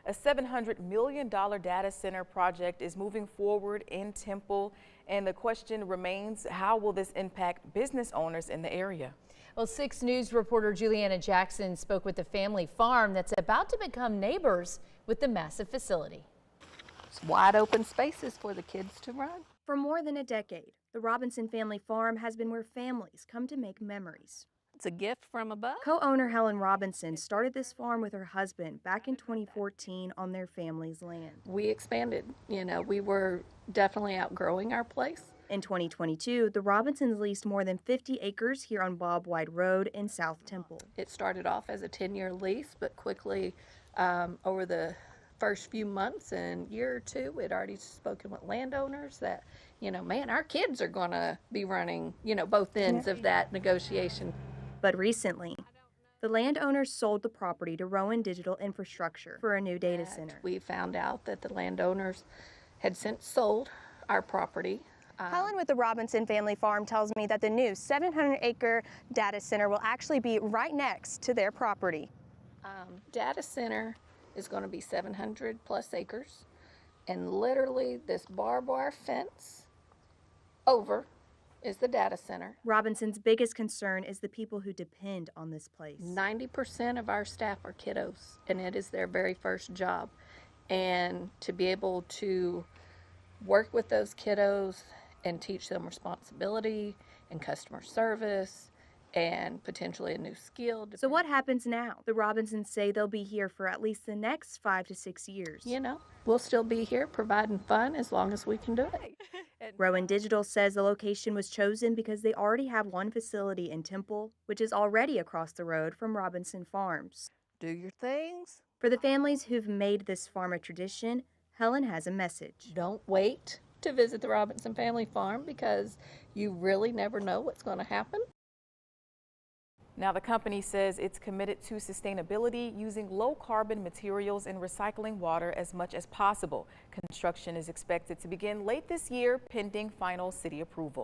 A $700 million data center project is moving forward in Temple, and the question remains, how will this impact business owners in the area? Well, 6 News reporter Juliana Jackson spoke with the family farm that's about to become neighbors with the massive facility. It's wide open spaces for the kids to run. For more than a decade, the Robinson Family Farm has been where families come to make memories. It's a gift from above. Co-owner Helen Robinson started this farm with her husband back in 2014 on their family's land. We expanded. We were definitely outgrowing our place. In 2022, the Robinsons leased more than 50 acres here on Bob White Road in South Temple. It started off as a 10-year lease, but quickly over the first few months and year or two, we'd already spoken with landowners that, man, our kids are going to be running, both ends of that negotiation. But recently, the landowners sold the property to Rowan Digital Infrastructure for a new data center. We found out that the landowners had since sold our property. Helen with the Robinson Family Farm tells me that the new 700-acre data center will actually be right next to their property. Data center is going to be 700 plus acres, and literally this barbed wire fence over is the data center. Robinson's biggest concern is the people who depend on this place. 90% of our staff are kiddos, and it is their very first job. And to be able to work with those kiddos and teach them responsibility and customer service and potentially a new skill. So what happens now? The Robinsons say they'll be here for at least the next 5 to 6 years. We'll still be here providing fun as long as we can do it. Rowan Digital says the location was chosen because they already have one facility in Temple, which is already across the road from Robinson Farms. Do your things. For the families who've made this farm a tradition, Helen has a message. Don't wait to visit the Robinson Family Farm because you really never know what's going to happen. Now, the company says it's committed to sustainability, using low-carbon materials and recycling water as much as possible. Construction is expected to begin late this year, pending final city approval.